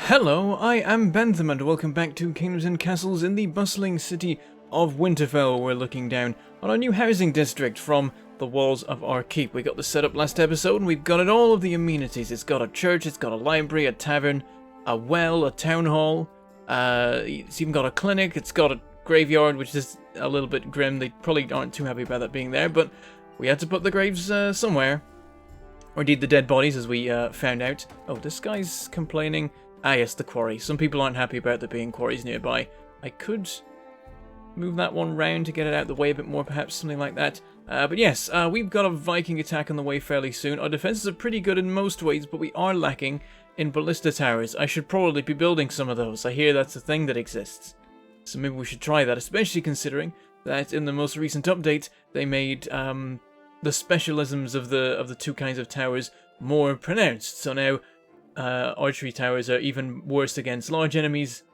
Hello, I am Bentham and welcome back to Kingdoms and Castles in the bustling city of Winterfell. We're looking down on our new housing district from the walls of our keep. We got the setup last episode and we've got it all of the amenities. It's got a church, it's got a library, a tavern, a well, a town hall, it's even got a clinic, it's got a graveyard, which is a little bit grim. They probably aren't too happy about that being there, but we had to put the graves somewhere. Or indeed the dead bodies, as we found out. Oh, this guy's complaining. Ah, yes, the quarry. Some people aren't happy about there being quarries nearby. I could move that one round to get it out of the way a bit more, perhaps, something like that. But yes, we've got a Viking attack on the way fairly soon. Our defenses are pretty good in most ways, but we are lacking in ballista towers. I should probably be building some of those. I hear that's a thing that exists. So maybe we should try that, especially considering that in the most recent update, they made the specialisms of the two kinds of towers more pronounced. So now archery towers are even worse against large enemies,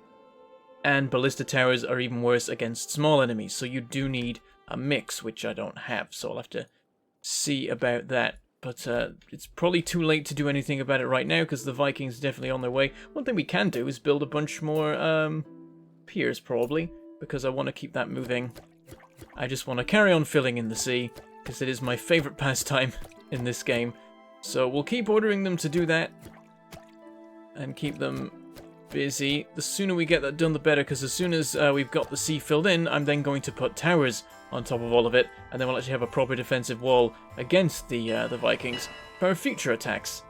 and ballista towers are even worse against small enemies. So you do need a mix, which I don't have, so I'll have to see about that. But it's probably too late to do anything about it right now, because the Vikings are definitely on their way. One thing we can do is build a bunch more piers, probably, because I want to keep that moving. I just want to carry on filling in the sea, because it is my favourite pastime in this game. So we'll keep ordering them to do that, and keep them busy. The sooner we get that done, the better, because as soon as we've got the sea filled in, I'm then going to put towers on top of all of it, and then we'll actually have a proper defensive wall against the Vikings for future attacks.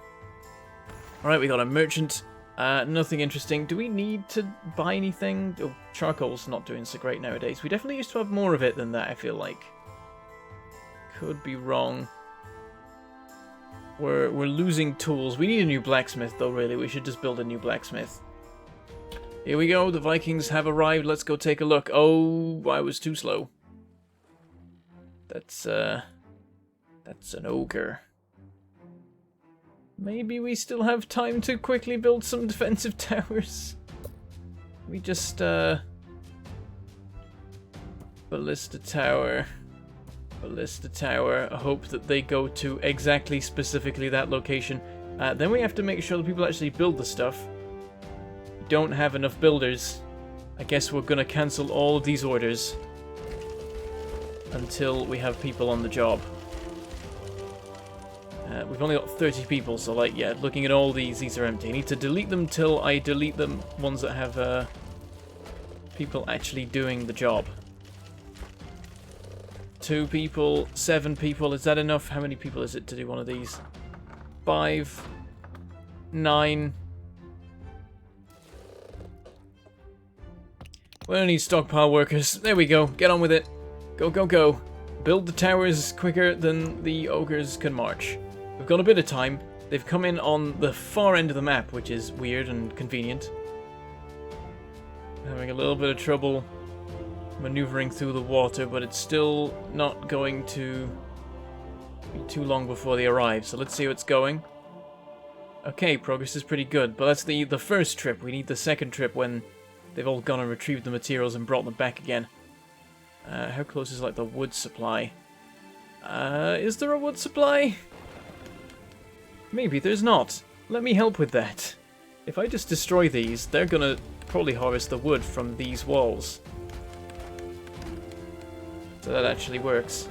Alright, we got a merchant. Nothing interesting. Do we need to buy anything? Oh, charcoal's not doing so great nowadays. We definitely used to have more of it than that, I feel like. Could be wrong. We're losing tools. We need a new blacksmith, though, really. We should just build a new blacksmith. Here we go. The Vikings have arrived. Let's go take a look. Oh, I was too slow. That's an ogre. Maybe we still have time to quickly build some defensive towers. We just, ballista tower. Ballista tower. I hope that they go to exactly, specifically that location. Then we have to make sure that people actually build the stuff. We don't have enough builders. I guess we're gonna cancel all of these orders until we have people on the job. We've only got 30 people, so like, yeah, looking at all these are empty. I need to delete them till I delete the ones that have people actually doing the job. 2 people, 7 people, is that enough? How many people is it to do one of these? 5, 9. We don't need stockpile workers. There we go, get on with it. Go, go, go. Build the towers quicker than the ogres can march. We've got a bit of time. They've come in on the far end of the map, which is weird and convenient. Having a little bit of trouble maneuvering through the water, but it's still not going to be too long before they arrive. So let's see how it's going. Okay, progress is pretty good, but that's the first trip. We need the second trip when they've all gone and retrieved the materials and brought them back again. How close is like the wood supply? Is there a wood supply? Maybe there's not. Let me help with that. If I just destroy these, they're gonna probably harvest the wood from these walls. So that actually works.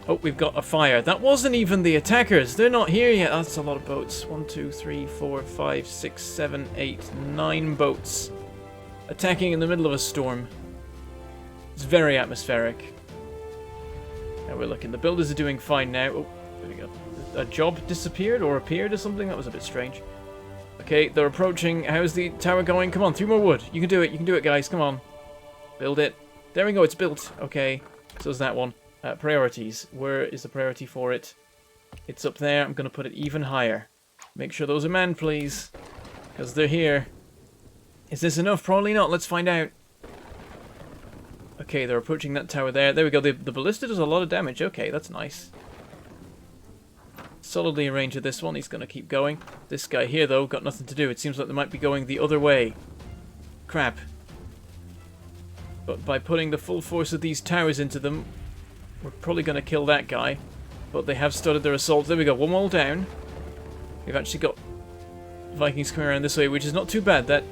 Oh, we've got a fire. That wasn't even the attackers. They're not here yet. That's a lot of boats. 1, 2, 3, 4, 5, 6, 7, 8, 9 boats attacking in the middle of a storm. It's very atmospheric. Now we're looking. The builders are doing fine now. Oh, there we go. A job disappeared or appeared or something? That was a bit strange. Okay, they're approaching. How's the tower going? Come on, 3 more wood. You can do it. You can do it, guys. Come on. Build it. There we go, it's built. Okay, so is that one. Priorities. Where is the priority for it? It's up there. I'm going to put it even higher. Make sure those are manned, please. Because they're here. Is this enough? Probably not. Let's find out. Okay, they're approaching that tower there. There we go. The ballista does a lot of damage. Okay, that's nice. Solidly arranged with this one. He's going to keep going. This guy here, though, got nothing to do. It seems like they might be going the other way. Crap. But by putting the full force of these towers into them, we're probably going to kill that guy. But they have started their assault. There we go, one wall down. We've actually got Vikings coming around this way, which is not too bad. That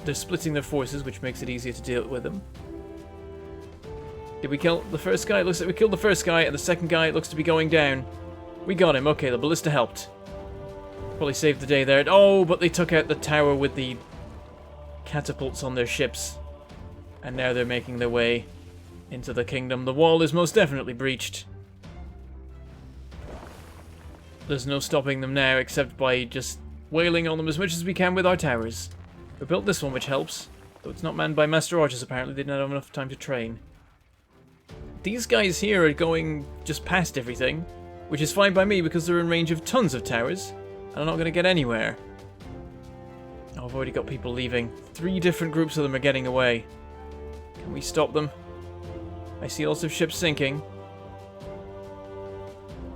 they're splitting their forces, which makes it easier to deal with them. Did we kill the first guy? It looks like we killed the first guy, and the second guy looks to be going down. We got him. Okay, the ballista helped. Probably saved the day there. Oh, but they took out the tower with the catapults on their ships. And now they're making their way into the kingdom. The wall is most definitely breached. There's no stopping them now, except by just wailing on them as much as we can with our towers. We built this one, which helps. Though it's not manned by Master Archers, apparently. They didn't have enough time to train. These guys here are going just past everything, which is fine by me because they're in range of tons of towers, and I'm not going to get anywhere. Oh, I've already got people leaving. 3 different groups of them are getting away. Can we stop them? I see lots of ships sinking.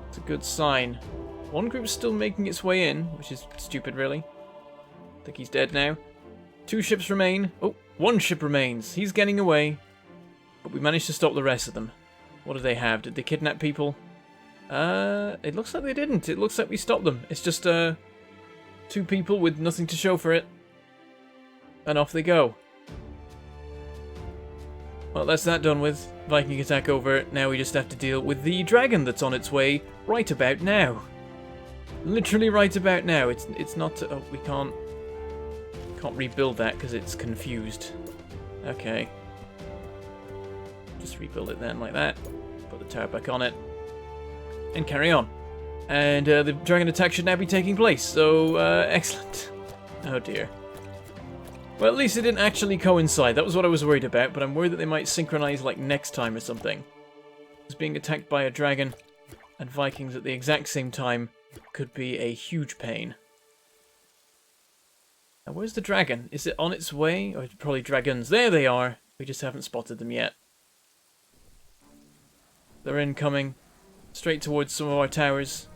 It's a good sign. One group's still making its way in, which is stupid, really. I think he's dead now. 2 ships remain. Oh, 1 ship remains. He's getting away. But we managed to stop the rest of them. What do they have? Did they kidnap people? It looks like they didn't. It looks like we stopped them. It's just, 2 people with nothing to show for it. And off they go. Well, that's that done with. Viking attack over. Now we just have to deal with the dragon that's on its way right about now. Literally right about now. It's not... Oh, we can't rebuild that because it's confused. Okay. Just rebuild it then, like that. Put the tower back on it. And carry on. And the dragon attack should now be taking place, so excellent. Oh dear. Well, at least it didn't actually coincide. That was what I was worried about, but I'm worried that they might synchronize like next time or something. Because being attacked by a dragon and Vikings at the exact same time could be a huge pain. Now, where's the dragon? Is it on its way? Or probably dragons. There they are. We just haven't spotted them yet. They're incoming. Straight towards some of our towers.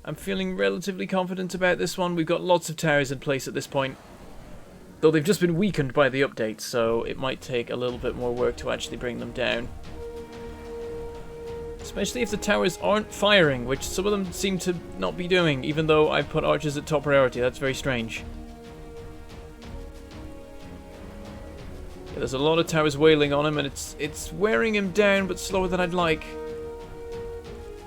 I'm feeling relatively confident about this one. We've got lots of towers in place at this point. Though they've just been weakened by the update, so it might take a little bit more work to actually bring them down. Especially if the towers aren't firing, which some of them seem to not be doing, even though I put archers at top priority. That's very strange. Yeah, there's a lot of towers wailing on him, and it's wearing him down, but slower than I'd like.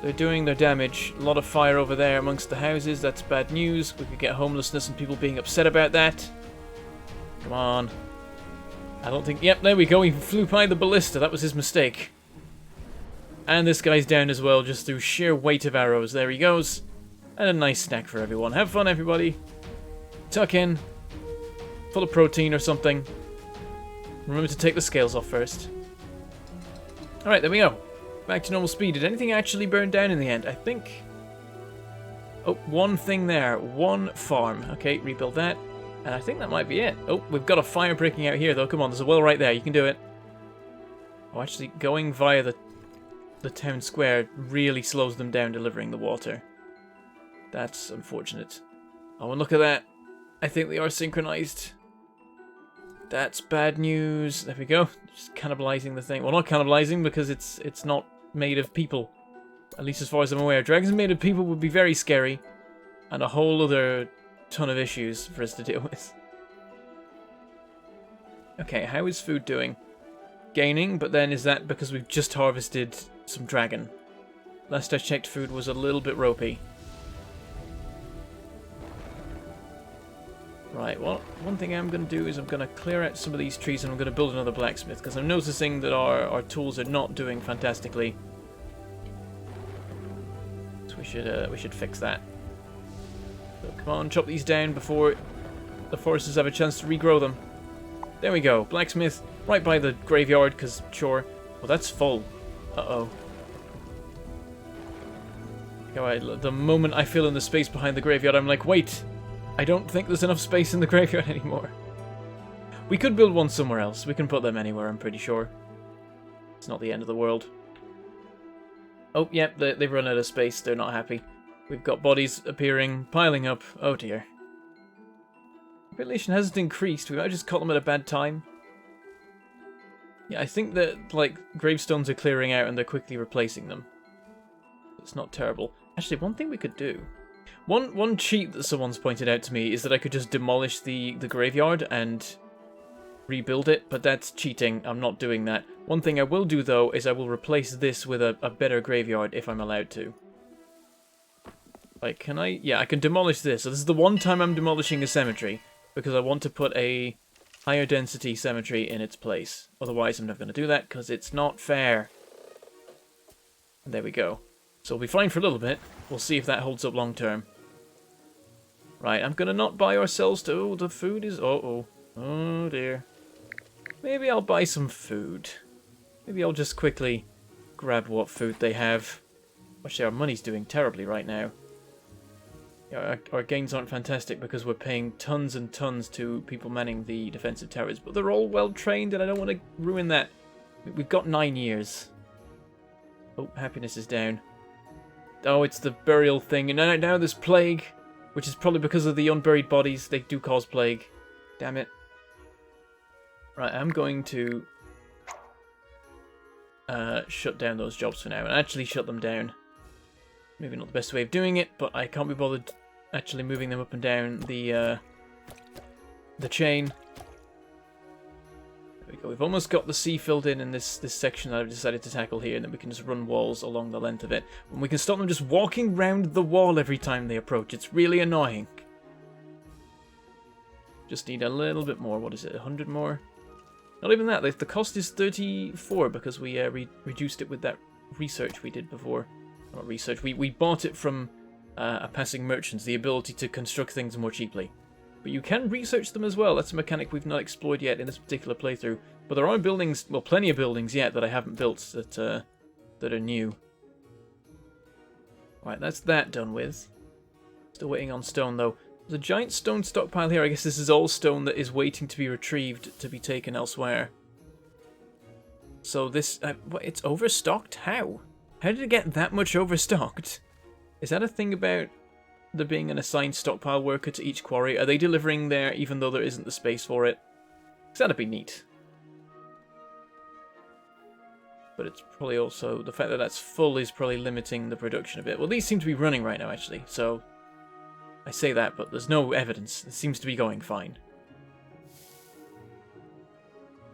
They're doing their damage. A lot of fire over there amongst the houses. That's bad news. We could get homelessness and people being upset about that. Come on. I don't think... Yep, there we go. He flew by the ballista. That was his mistake. And this guy's down as well, just through sheer weight of arrows. There he goes. And a nice snack for everyone. Have fun, everybody. Tuck in. Full of protein or something. Remember to take the scales off first. Alright, there we go. Back to normal speed. Did anything actually burn down in the end? I think... Oh, one thing there. One farm. Okay, rebuild that. And I think that might be it. Oh, we've got a fire breaking out here, though. Come on, there's a well right there. You can do it. Oh, actually, going via the town square really slows them down delivering the water. That's unfortunate. Oh, and look at that. I think they are synchronized. That's bad news. There we go. Just cannibalizing the thing. Well, not cannibalizing because it's not made of people. At least as far as I'm aware. Dragons made of people would be very scary. And a whole other ton of issues for us to deal with. Okay, how is food doing? Gaining, but then is that because we've just harvested some dragon? Last I checked, food was a little bit ropey. Right, well, one thing I'm going to do is I'm going to clear out some of these trees and I'm going to build another blacksmith, because I'm noticing that our tools are not doing fantastically. So we should fix that. So come on, chop these down before the foresters have a chance to regrow them. There we go, blacksmith, right by the graveyard, because sure. Well, that's full. Uh-oh. Alright, the moment I fill in the space behind the graveyard, I'm like, wait! I don't think there's enough space in the graveyard anymore. We could build one somewhere else. We can put them anywhere, I'm pretty sure. It's not the end of the world. Oh, yep, they've run out of space. They're not happy. We've got bodies appearing, piling up. Oh dear. Population hasn't increased. We might have just caught them at a bad time. Yeah, I think that, like, gravestones are clearing out and they're quickly replacing them. It's not terrible. Actually, one thing we could do... One cheat that someone's pointed out to me is that I could just demolish the graveyard and rebuild it, but that's cheating. I'm not doing that. One thing I will do, though, is I will replace this with a better graveyard if I'm allowed to. Like, can I? Yeah, I can demolish this. So this is the one time I'm demolishing a cemetery, because I want to put a higher density cemetery in its place. Otherwise, I'm not going to do that, because it's not fair. And there we go. So we'll be fine for a little bit. We'll see if that holds up long term. Right, I'm going to not buy ourselves to... Oh, the food is... Uh-oh. Oh, dear. Maybe I'll buy some food. Maybe I'll just quickly grab what food they have. Actually, our money's doing terribly right now. Yeah, our gains aren't fantastic because we're paying tons and tons to people manning the defensive towers. But they're all well trained and I don't want to ruin that. We've got 9 years. Oh, happiness is down. Oh, it's the burial thing. And now there's plague. Which is probably because of the unburied bodies. They do cause plague. Damn it. Right, I'm going to shut down those jobs for now. And actually shut them down. Maybe not the best way of doing it, but I can't be bothered actually moving them up and down the chain. There we go. We've almost got the sea filled in this section that I've decided to tackle here, and then we can just run walls along the length of it. And we can stop them just walking round the wall every time they approach. It's really annoying. Just need a little bit more. What is it? 100 more? Not even that. The cost is 34 because we reduced it with that research we did before. Not research. We bought it from a passing merchant, the ability to construct things more cheaply. But you can research them as well. That's a mechanic we've not explored yet in this particular playthrough. But there are buildings, well, plenty of buildings yet that I haven't built that are new. Right, that's that done with. Still waiting on stone, though. There's a giant stone stockpile here. I guess this is all stone that is waiting to be retrieved to be taken elsewhere. So this... it's overstocked? How? How did it get that much overstocked? Is that a thing about there being an assigned stockpile worker to each quarry? Are they delivering there even though there isn't the space for it? Because that'd be neat. But it's probably also... the fact that that's full is probably limiting the production a bit. Well, these seem to be running right now, actually. So, I say that, but there's no evidence. It seems to be going fine.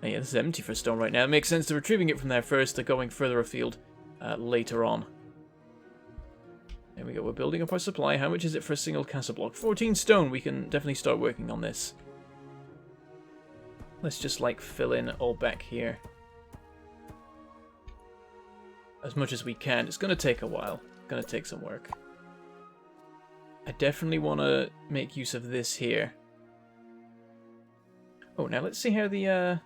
And yeah, this is empty for stone right now. It makes sense. They're retrieving it from there first. They're going further afield later on. There we go. We're building up our supply. How much is it for a single castle block? 14 stone. We can definitely start working on this. Let's just, like, fill in all back here. As much as we can. It's going to take a while. It's going to take some work. I definitely want to make use of this here. Oh, now let's see how the...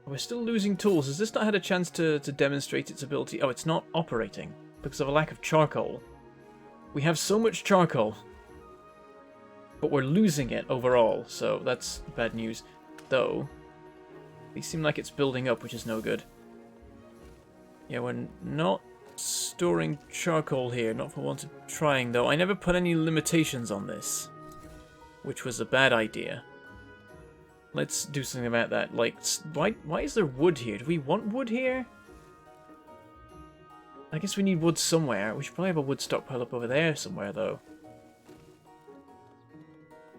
we're still losing tools. Has this not had a chance to demonstrate its ability? Oh, it's not operating because of a lack of charcoal. We have so much charcoal, but we're losing it overall, so that's bad news. Though, these seem like it's building up, which is no good. Yeah, we're not storing charcoal here, not for want of trying, though. I never put any limitations on this, which was a bad idea. Let's do something about that. Like, why is there wood here? Do we want wood here? I guess we need wood somewhere. We should probably have a wood stockpile up over there somewhere, though.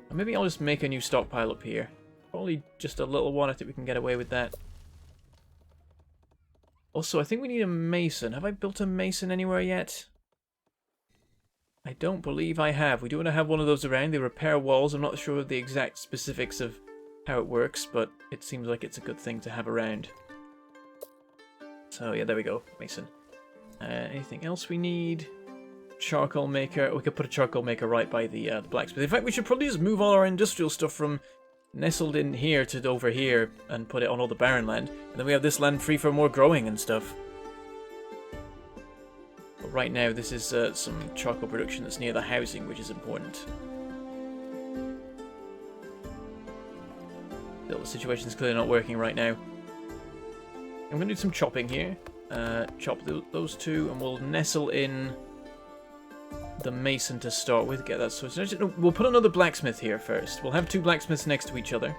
Or maybe I'll just make a new stockpile up here. Probably just a little one. I think we can get away with that. Also, I think we need a mason. Have I built a mason anywhere yet? I don't believe I have. We do want to have one of those around. They repair walls. I'm not sure of the exact specifics of how it works, but it seems like it's a good thing to have around. So yeah, there we go. Mason. Anything else we need? Charcoal maker. We could put a charcoal maker right by the blacksmith. In fact, we should probably just move all our industrial stuff from nestled in here to over here and put it on all the barren land. And then we have this land free for more growing and stuff. But right now, this is some charcoal production that's near the housing, which is important. Still, the situation's clearly not working right now. I'm going to do some chopping here. Chop those two, and we'll nestle in the mason to start with. Get that sorted. No, we'll put another blacksmith here first. We'll have two blacksmiths next to each other.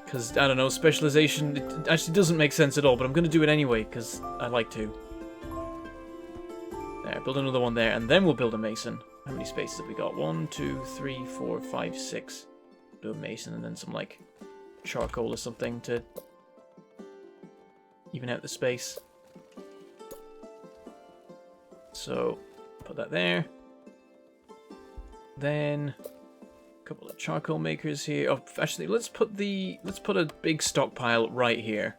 Because, I don't know, specialization, it actually doesn't make sense at all, but I'm going to do it anyway, because I like to. There, build another one there, and then we'll build a mason. How many spaces have we got? 1, 2, 3, 4, 5, 6. Do a mason and then some, like, charcoal or something to even out the space. So, put that there. Then a couple of charcoal makers here. Oh, actually, let's put a big stockpile right here,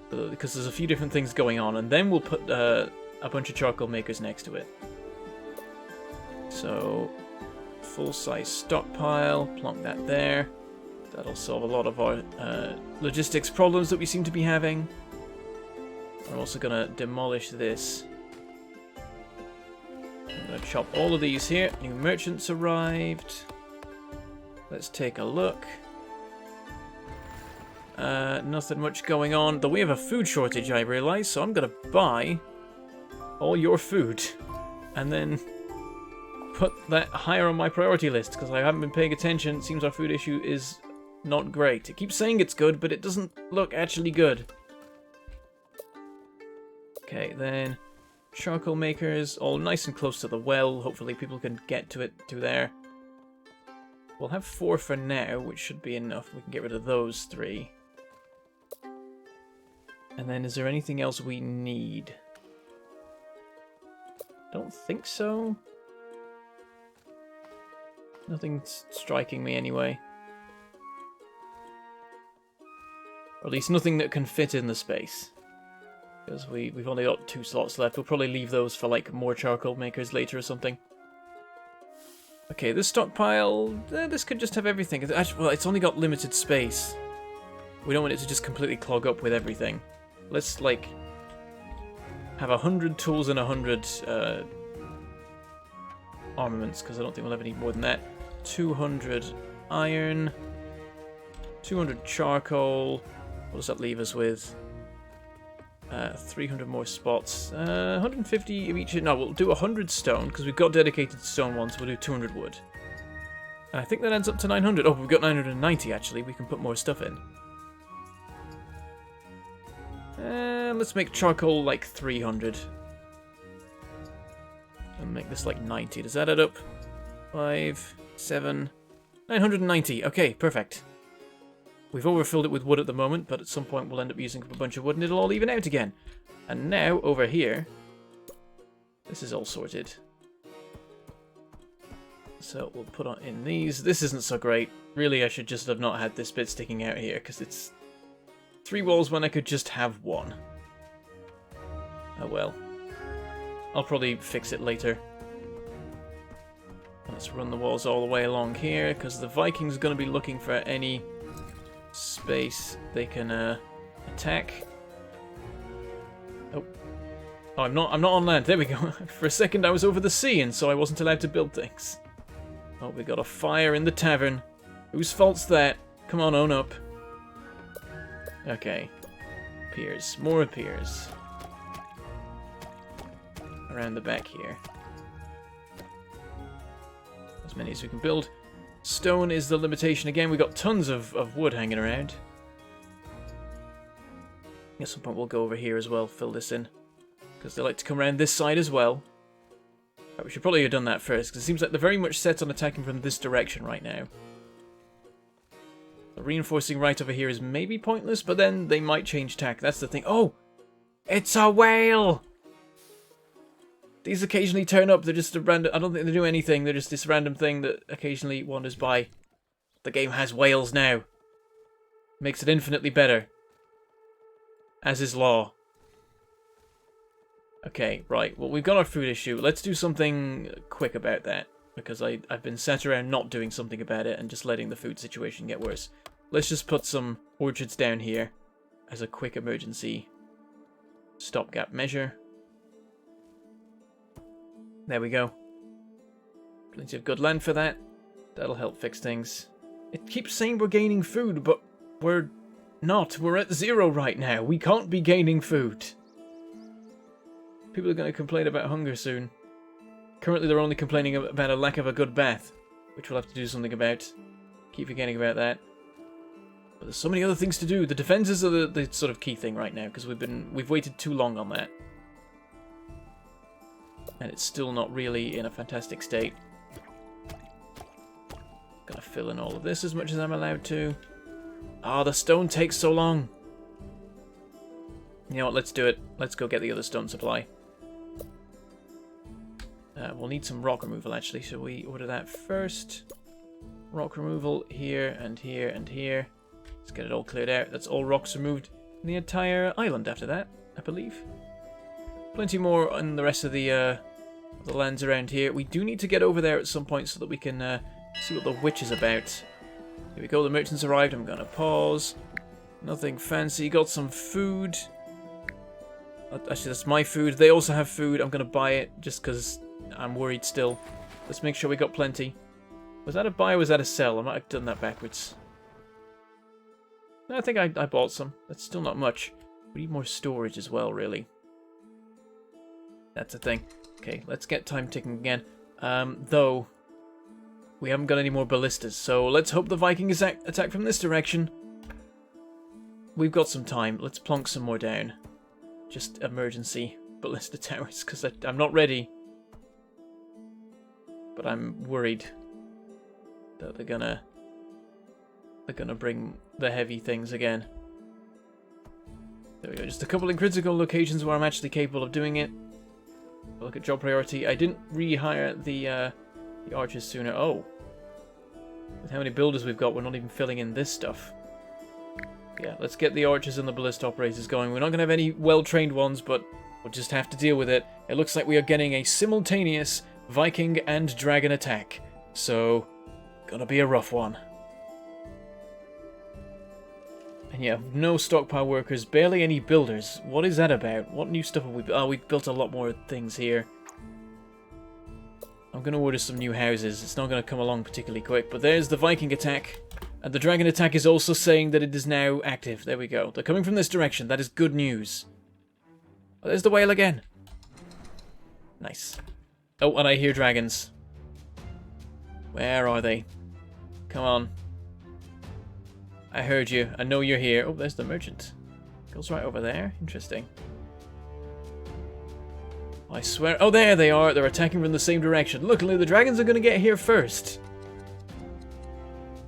because there's a few different things going on, and then we'll put a bunch of charcoal makers next to it. So, full-size stockpile, plonk that there. That'll solve a lot of our logistics problems that we seem to be having. I'm also gonna demolish this. I'm going to chop all of these here. New merchants arrived. Let's take a look. Nothing much going on. Though we have a food shortage, I realise, so I'm going to buy all your food. And then put that higher on my priority list, because I haven't been paying attention. It seems our food issue is not great. It keeps saying it's good, but it doesn't look actually good. Okay, then charcoal makers, all nice and close to the well. Hopefully people can get to it to there. We'll have 4 for now, which should be enough. We can get rid of those 3. And then is there anything else we need? Don't think so. Nothing's striking me anyway. Or at least nothing that can fit in the space. Because we've only got 2 slots left. We'll probably leave those for, like, more charcoal makers later or something. Okay, this stockpile, this could just have everything. Actually, well, it's only got limited space. We don't want it to just completely clog up with everything. Let's, like, have 100 tools and 100 armaments, because I don't think we'll ever need more than that. 200 iron, 200 charcoal. What does that leave us with? 300 more spots. 150 of each. No, we'll do 100 stone, because we've got dedicated stone ones. We'll do 200 wood. And I think that adds up to 900. Oh, we've got 990, actually. We can put more stuff in. Let's make charcoal, like, 300. And make this, like, 90. Does that add up? 5, 7, 990. Okay, perfect. We've overfilled it with wood at the moment, but at some point we'll end up using a bunch of wood and it'll all even out again. And now, over here, this is all sorted. So we'll put on in these. This isn't so great. Really, I should just have not had this bit sticking out here, because it's 3 walls when I could just have 1. Oh well. I'll probably fix it later. Let's run the walls all the way along here, because the Vikings are going to be looking for any space they can attack. Oh, I'm not on land. There we go. For a second I was over the sea, and so I wasn't allowed to build things. Oh, we got a fire in the tavern. Whose fault's that? Come on, own up. Okay. Piers. More piers. Around the back here. As many as we can build. Stone is the limitation again. We've got tons of wood hanging around. At some point we'll go over here as well, fill this in. Because they like to come around this side as well. Right, we should probably have done that first, because it seems like they're very much set on attacking from this direction right now. The reinforcing right over here is maybe pointless, but then they might change tack. That's the thing. Oh! It's a whale! These occasionally turn up. They're just a random... I don't think they do anything. They're just this random thing that occasionally wanders by. The game has whales now. Makes it infinitely better. As is law. Okay, right. Well, we've got our food issue. Let's do something quick about that. Because I've been sat around not doing something about it and just letting the food situation get worse. Let's just put some orchards down here as a quick emergency stopgap measure. There we go. Plenty of good land for that. That'll help fix things. It keeps saying we're gaining food, but we're not. We're at 0 right now. We can't be gaining food. People are going to complain about hunger soon. Currently they're only complaining about a lack of a good bath, which we'll have to do something about. Keep forgetting about that. But there's so many other things to do. The defenses are the sort of key thing right now, because we've waited too long on that. And it's still not really in a fantastic state. Gonna fill in all of this as much as I'm allowed to. Ah, the stone takes so long. You know what, let's do it. Let's go get the other stone supply. We'll need some rock removal, actually. Shall we order that first? Rock removal here and here and here. Let's get it all cleared out. That's all rocks removed in the entire island after that, I believe. Plenty more on the rest of the lands around here. We do need to get over there at some point so that we can see what the witch is about. Here we go, the merchants arrived. I'm going to pause. Nothing fancy. Got some food. Actually, that's my food. They also have food. I'm going to buy it just because I'm worried still. Let's make sure we got plenty. Was that a buy or was that a sell? I might have done that backwards. No, I think I bought some. That's still not much. We need more storage as well, really. That's the thing. Okay, let's get time ticking again. Though, we haven't got any more ballistas, so let's hope the Viking attack from this direction. We've got some time. Let's plonk some more down. Just emergency ballista towers, because I'm not ready. But I'm worried that they're gonna bring the heavy things again. There we go. Just a couple in critical locations where I'm actually capable of doing it. Look at job priority. I didn't rehire the archers sooner. Oh, with how many builders we've got, we're not even filling in this stuff. Yeah, let's get the archers and the ballista operators going. We're not going to have any well-trained ones, but we'll just have to deal with it. It looks like we are getting a simultaneous Viking and dragon attack. So, gonna be a rough one. And yeah, no stockpile workers, barely any builders. What is that about? What new stuff have we built? Oh, we've built a lot more things here. I'm gonna order some new houses. It's not gonna come along particularly quick, but there's the Viking attack. And the dragon attack is also saying that it is now active. There we go. They're coming from this direction. That is good news. Oh, there's the whale again. Nice. Oh, and I hear dragons. Where are they? Come on. I heard you. I know you're here. Oh, there's the merchant. Goes right over there. Interesting. I swear. Oh, there they are. They're attacking from the same direction. Luckily, the dragons are going to get here first.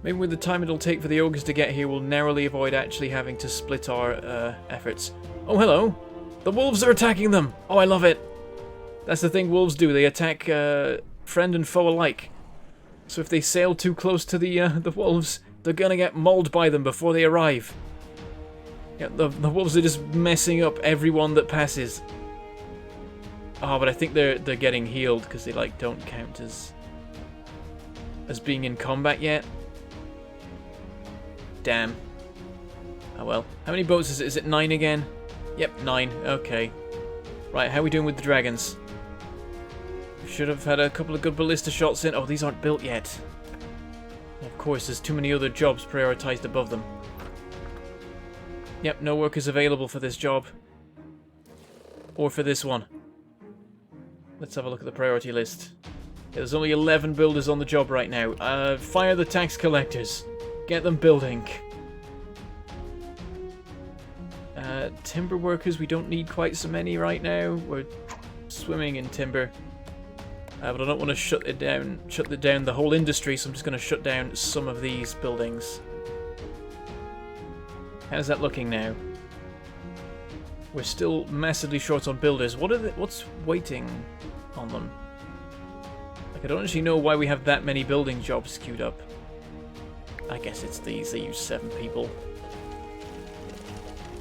Maybe with the time it'll take for the ogres to get here, we'll narrowly avoid actually having to split our efforts. Oh, hello. The wolves are attacking them. Oh, I love it. That's the thing wolves do. They attack friend and foe alike. So if they sail too close to the wolves, they're gonna get mauled by them before they arrive. Yeah, the wolves are just messing up everyone that passes. Oh, but I think they're getting healed because they like don't count as being in combat yet. Damn. Oh well. How many boats is it? Is it 9 again? Yep, 9. Okay. Right, how are we doing with the dragons? Should have had a couple of good ballista shots in. Oh, these aren't built yet. Of course, there's too many other jobs prioritized above them. Yep, no workers available for this job. Or for this one. Let's have a look at the priority list. Yeah, there's only 11 builders on the job right now. Fire the tax collectors. Get them building. Timber workers, we don't need quite so many right now. We're swimming in timber. But I don't want to shut down the whole industry, so I'm just going to shut down some of these buildings. How's that looking now? We're still massively short on builders. What's waiting on them? Like, I don't actually know why we have that many building jobs queued up. I guess it's these. They use 7 people.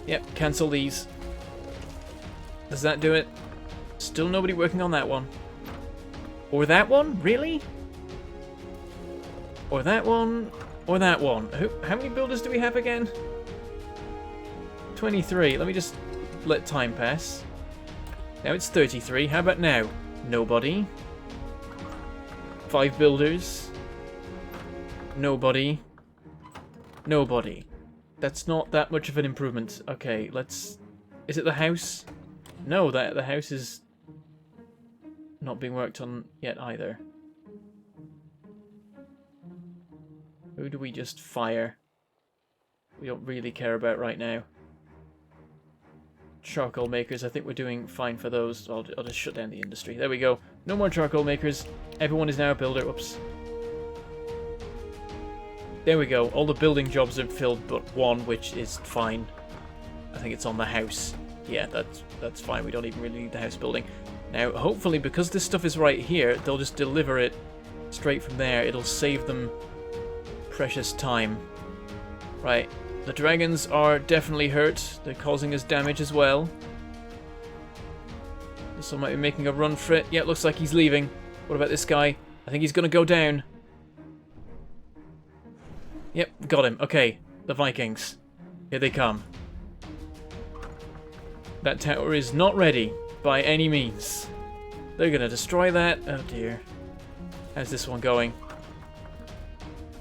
Yep, cancel these. Does that do it? Still nobody working on that one. Or that one? Really? Or that one? Or that one? How many builders do we have again? 23. Let me just let time pass. Now it's 33. How about now? Nobody. 5 builders. Nobody. Nobody. That's not that much of an improvement. Okay, let's... Is it the house? No, the house is not being worked on yet either. Who do we just fire? We don't really care about right now. charcoal makers. I think we're doing fine for those. I'll just shut down the industry. There we go. No more charcoal makers. Everyone is now a builder. Whoops. There we go. All the building jobs are filled but one, which is fine. I think it's on the house. Yeah, that's fine. We don't even really need the house building. Now, hopefully, because this stuff is right here, they'll just deliver it straight from there. It'll save them precious time. Right. The dragons are definitely hurt. They're causing us damage as well. This one might be making a run for it. Yeah, it looks like he's leaving. What about this guy? I think he's going to go down. Yep, got him. Okay, the Vikings. Here they come. That tower is not ready by any means. They're going to destroy that. Oh dear. How's this one going?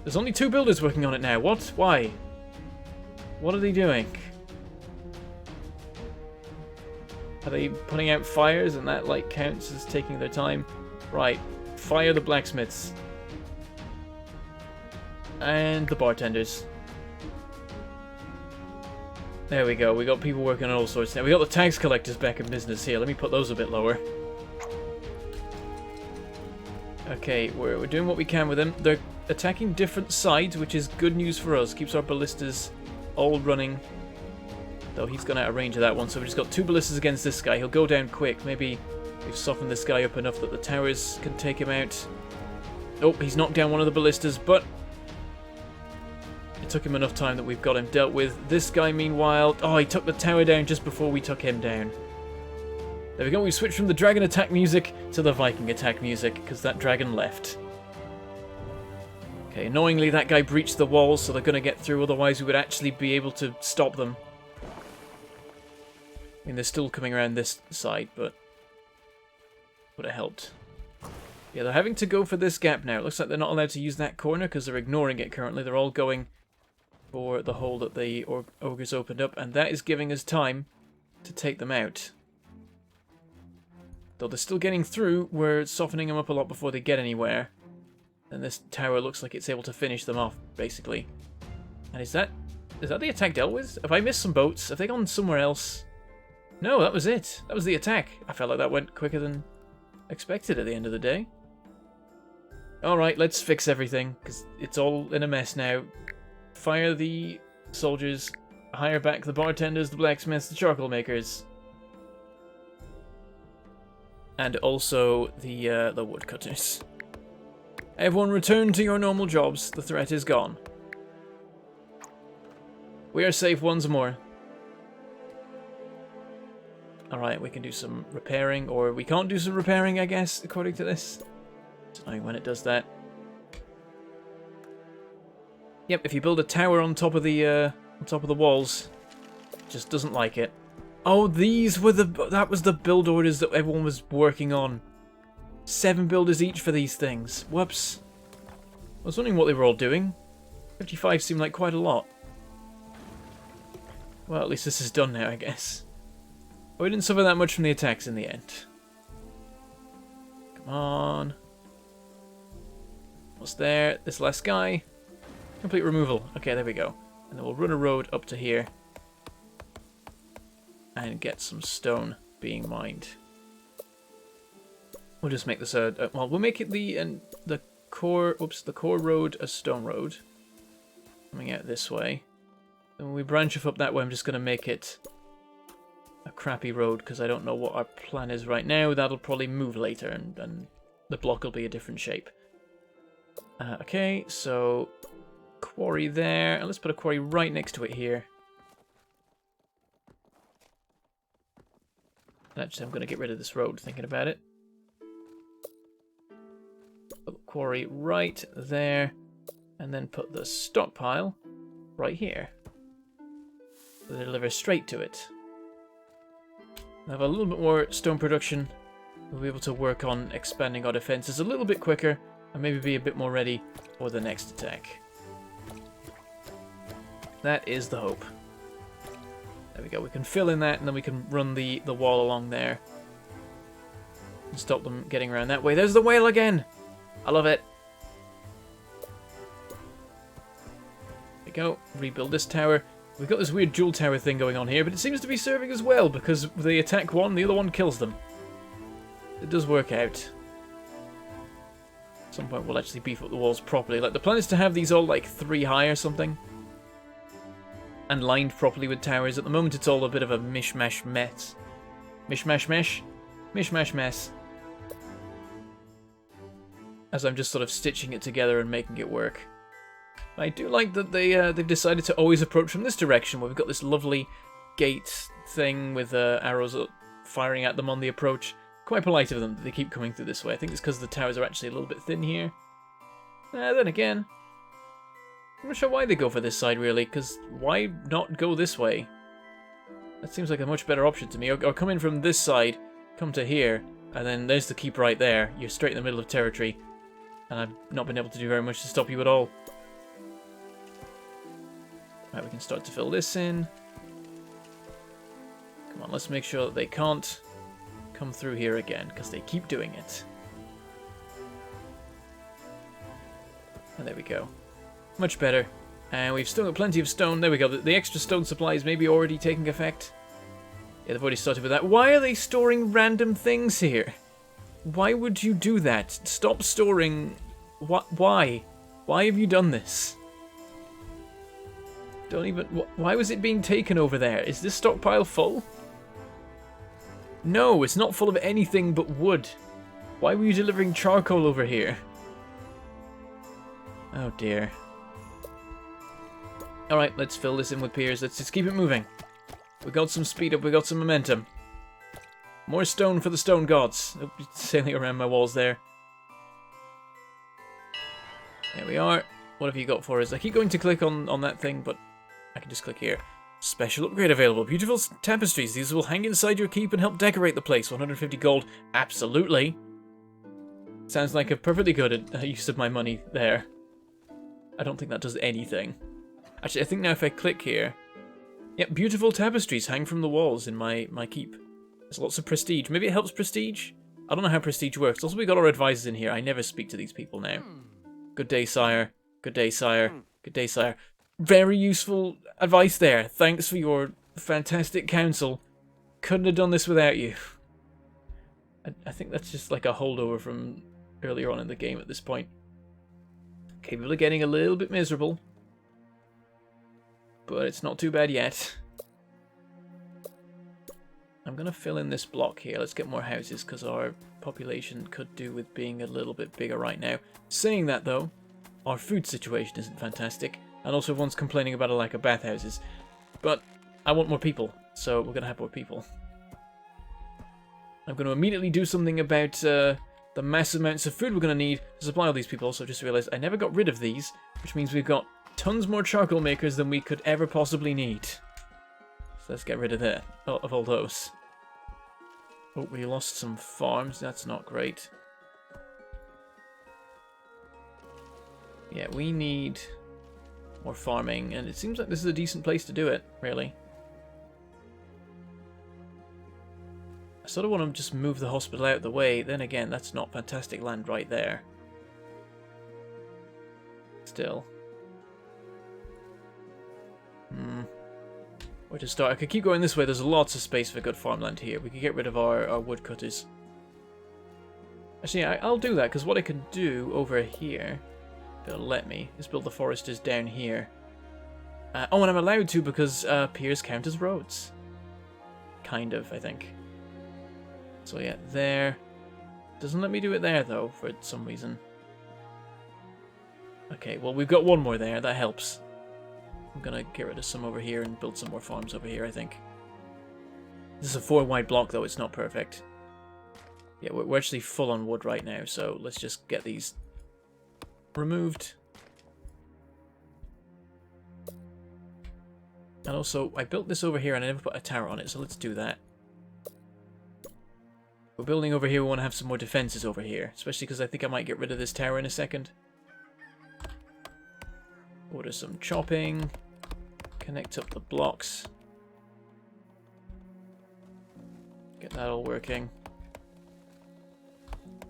There's only 2 builders working on it now. What? Why? What are they doing? Are they putting out fires and that like counts as taking their time? Right. Fire the blacksmiths. And the bartenders. There we go. We got people working on all sorts now. We got the tax collectors back in business here. Let me put those a bit lower. Okay, we're doing what we can with them. They're attacking different sides, which is good news for us. Keeps our ballistas all running. Though he's gone out of range of that one, so we've just got 2 ballistas against this guy. He'll go down quick. Maybe we've softened this guy up enough that the towers can take him out. Oh, he's knocked down one of the ballistas, but it took him enough time that we've got him dealt with. This guy, meanwhile... Oh, he took the tower down just before we took him down. There we go. We switched from the Dragon Attack music to the Viking Attack music, because that dragon left. Okay, annoyingly, that guy breached the walls, so they're going to get through. Otherwise, we would actually be able to stop them. I mean, they're still coming around this side, but would have helped. Yeah, they're having to go for this gap now. It looks like they're not allowed to use that corner because they're ignoring it currently. They're all going for the hole that the ogres opened up, and that is giving us time to take them out. Though they're still getting through, we're softening them up a lot before they get anywhere. And this tower looks like it's able to finish them off, basically. And is that the attack dealt with? Have I missed some boats? Have they gone somewhere else? No, that was it. That was the attack. I felt like that went quicker than expected at the end of the day. Alright, let's fix everything, because it's all in a mess now. Fire the soldiers, hire back the bartenders, the blacksmiths, the charcoal makers. And also the woodcutters. Everyone return to your normal jobs. The threat is gone. We are safe once more. Alright, we can do some repairing, or we can't do some repairing, I guess, according to this. It's annoying when it does that. Yep, if you build a tower on top of the walls, it just doesn't like it. Oh, that was the build orders that everyone was working on. 7 builders each for these things. Whoops. I was wondering what they were all doing. 55 seemed like quite a lot. Well, at least this is done now, I guess. Oh, we didn't suffer that much from the attacks in the end. Come on. What's there? This last guy. Complete removal. Okay, there we go. And then we'll run a road up to here. And get some stone being mined. We'll just make this well, we'll make it the core road a stone road. Coming out this way. And when we branch off up that way, I'm just going to make it a crappy road, because I don't know what our plan is right now. That'll probably move later, and the block will be a different shape. Okay, so quarry there, and let's put a quarry right next to it here. Actually, I'm going to get rid of this road, thinking about it. Put the quarry right there, and then put the stockpile right here. So they deliver straight to it. We'll have a little bit more stone production. We'll be able to work on expanding our defenses a little bit quicker, and maybe be a bit more ready for the next attack. That is the hope. There we go, we can fill in that, and then we can run the wall along there. And stop them getting around that way. There's the whale again! I love it. There we go, rebuild this tower. We've got this weird dual tower thing going on here, but it seems to be serving as well, because they attack one, the other one kills them. It does work out. At some point we'll actually beef up the walls properly. Like, the plan is to have these all, like, 3 high or something. And lined properly with towers. At the moment it's all a bit of a mishmash mess. Mishmash mesh? Mishmash mess. As I'm just sort of stitching it together and making it work. I do like that they've decided to always approach from this direction, where we've got this lovely gate thing with arrows firing at them on the approach. Quite polite of them that they keep coming through this way. I think it's because the towers are actually a little bit thin here. Then again, I'm not sure why they go for this side, really, because why not go this way? That seems like a much better option to me. Or come in from this side, come to here, and then there's the keep right there. You're straight in the middle of territory, and I've not been able to do very much to stop you at all. Right, we can start to fill this in. Come on, let's make sure that they can't come through here again, because they keep doing it. And there we go. Much better. And we've still got plenty of stone. There we go. The extra stone supplies may be already taking effect. Yeah, they've already started with that. Why are they storing random things here? Why would you do that? Stop storing... Why? Why have you done this? Don't even... Why was it being taken over there? Is this stockpile full? No, it's not full of anything but wood. Why were you delivering charcoal over here? Oh dear. Alright, let's fill this in with piers. Let's just keep it moving. We got some speed up, we got some momentum. More stone for the stone gods. Oh, sailing around my walls there. There we are. What have you got for us? I keep going to click on that thing, but I can just click here. Special upgrade available. Beautiful tapestries. These will hang inside your keep and help decorate the place. 150 gold. Absolutely. Sounds like a perfectly good use of my money there. I don't think that does anything. Actually, I think now if I click here... Yep, beautiful tapestries hang from the walls in my keep. There's lots of prestige. Maybe it helps prestige? I don't know how prestige works. Also, we got our advisors in here. I never speak to these people now. Good day, sire. Good day, sire. Good day, sire. Very useful advice there. Thanks for your fantastic counsel. Couldn't have done this without you. I think that's just like a holdover from earlier on in the game at this point. Capable of getting a little bit miserable. But it's not too bad yet. I'm going to fill in this block here. Let's get more houses because our population could do with being a little bit bigger right now. Saying that though, our food situation isn't fantastic. And also everyone's complaining about a lack of bathhouses. But I want more people, so we're going to have more people. I'm going to immediately do something about the massive amounts of food we're going to need to supply all these people. Also, just realised I never got rid of these, which means we've got tons more charcoal makers than we could ever possibly need. So let's get rid of that, of all those. Oh, we lost some farms. That's not great. Yeah, we need more farming, and it seems like this is a decent place to do it, really. I sort of want to just move the hospital out of the way. Then again, that's not fantastic land right there. Still. Where to start? I could keep going this way. There's lots of space for good farmland here. We could get rid of our woodcutters. Actually, I'll do that, because what I can do over here, if it'll let me, is build the foresters down here. Oh, and I'm allowed to because piers count as roads. Kind of, I think. So yeah, there. Doesn't let me do it there, though, for some reason. Okay, well, we've got one more there. That helps. I'm going to get rid of some over here and build some more farms over here, I think. This is a 4-wide block, though. It's not perfect. Yeah, we're actually full on wood right now, so let's just get these removed. And also, I built this over here and I never put a tower on it, so let's do that. We're building over here, we want to have some more defenses over here. Especially because I think I might get rid of this tower in a second. Order some chopping. Connect up the blocks. Get that all working.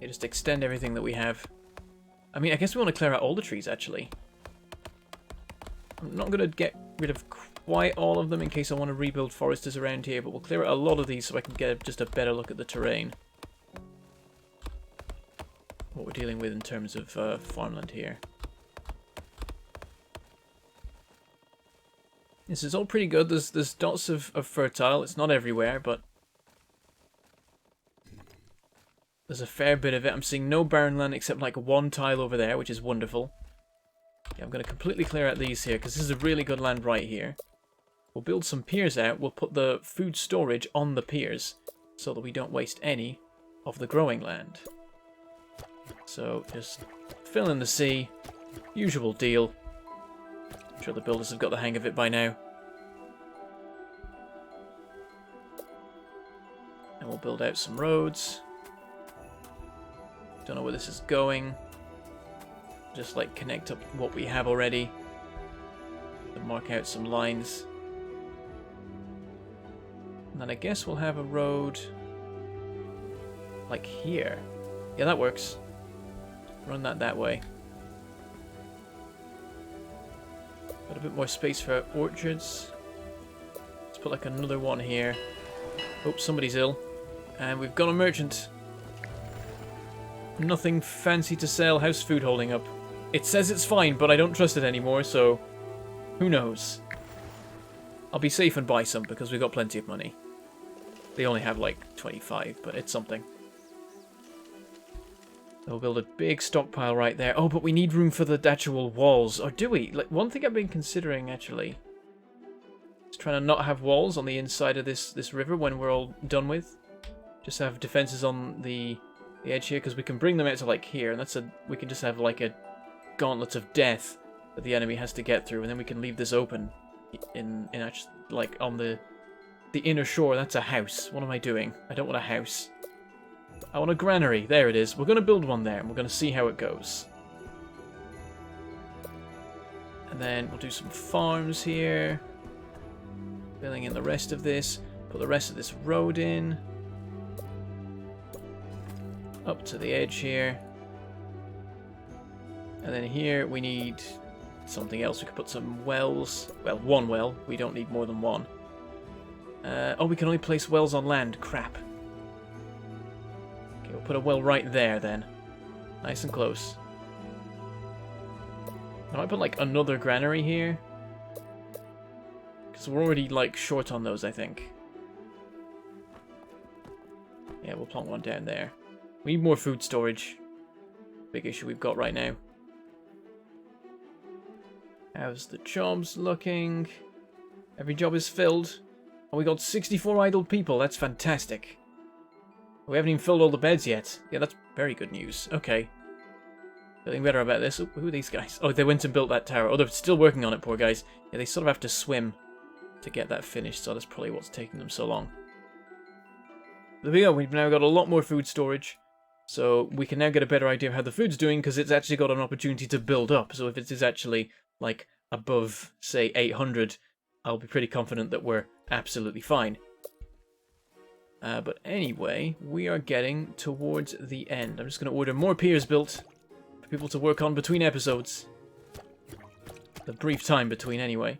Yeah, just extend everything that we have. I mean, I guess we want to clear out all the trees, actually. I'm not going to get rid of quite all of them in case I want to rebuild foresters around here, but we'll clear out a lot of these so I can get just a better look at the terrain. What we're dealing with in terms of farmland here. This is all pretty good. There's dots of fertile. It's not everywhere, but there's a fair bit of it. I'm seeing no barren land except like one tile over there, which is wonderful. Yeah, I'm going to completely clear out these here because this is a really good land right here. We'll build some piers out. We'll put the food storage on the piers so that we don't waste any of the growing land. So just fill in the sea. Usual deal. I'm sure the builders have got the hang of it by now. And we'll build out some roads. Don't know where this is going. Just like connect up what we have already. And mark out some lines. And then I guess we'll have a road like here. Yeah, that works. Run that way. Got a bit more space for orchards. Let's put like another one here. Hope somebody's ill. And we've got a merchant. Nothing fancy to sell. How's food holding up? It says it's fine, but I don't trust it anymore, so who knows? I'll be safe and buy some because we've got plenty of money. They only have like 25, but it's something. We'll build a big stockpile right there. Oh, but we need room for the actual walls. Or do we? Like, one thing I've been considering, actually, is trying to not have walls on the inside of this river when we're all done with. Just have defenses on the edge here, because we can bring them out to, like, here. And we can just have, like, a gauntlet of death that the enemy has to get through. And then we can leave this open in actually, like, on the inner shore. That's a house. What am I doing? I don't want a house. I want a granary. There it is. We're going to build one there, and we're going to see how it goes. And then we'll do some farms here. Filling in the rest of this. Put the rest of this road in. Up to the edge here. And then here we need something else. We could put some wells. Well, one well. We don't need more than one. Oh, we can only place wells on land. Crap. We'll put a well right there then. Nice and close. I might put like another granary here. Because we're already like short on those, I think. Yeah, we'll plonk one down there. We need more food storage. Big issue we've got right now. How's the jobs looking? Every job is filled. Oh, we got 64 idle people. That's fantastic. We haven't even filled all the beds yet. Yeah, that's very good news. Okay. Feeling better about this. Oh, who are these guys? Oh, they went and built that tower. Oh, they're still working on it, poor guys. Yeah, they sort of have to swim to get that finished, so that's probably what's taking them so long. There we go. We've now got a lot more food storage. So we can now get a better idea of how the food's doing, because it's actually got an opportunity to build up. So if it is actually, like, above, say, 800, I'll be pretty confident that we're absolutely fine. But anyway, we are getting towards the end. I'm just going to order more piers built for people to work on between episodes. The brief time between, anyway.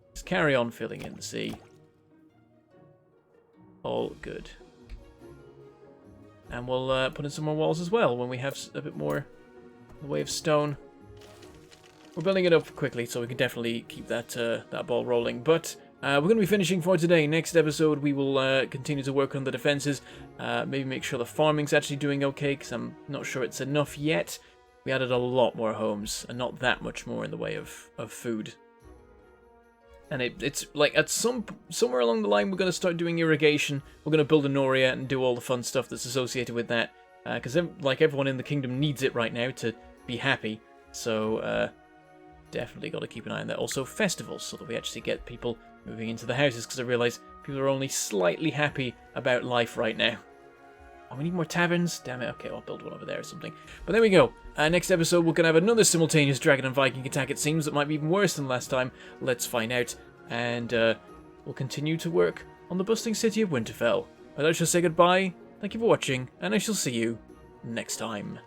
Let's carry on filling in the sea. All good. And we'll put in some more walls as well when we have a bit more in the way of stone. We're building it up quickly, so we can definitely keep that that ball rolling. But we're going to be finishing for today. Next episode, we will continue to work on the defenses. Maybe make sure the farming's actually doing okay, because I'm not sure it's enough yet. We added a lot more homes, and not that much more in the way of food. And it's like at somewhere along the line, we're going to start doing irrigation. We're going to build a Noria and do all the fun stuff that's associated with that. Because like everyone in the kingdom needs it right now to be happy. So definitely got to keep an eye on that. Also festivals, so that we actually get people moving into the houses, because I realise people are only slightly happy about life right now. Oh, we need more taverns? Damn it, okay, I'll build one over there or something. But there we go. Next episode, we're going to have another simultaneous Dragon and Viking attack, it seems. That might be even worse than last time. Let's find out. And we'll continue to work on the bustling city of Winterfell. But I shall say goodbye, thank you for watching, and I shall see you next time.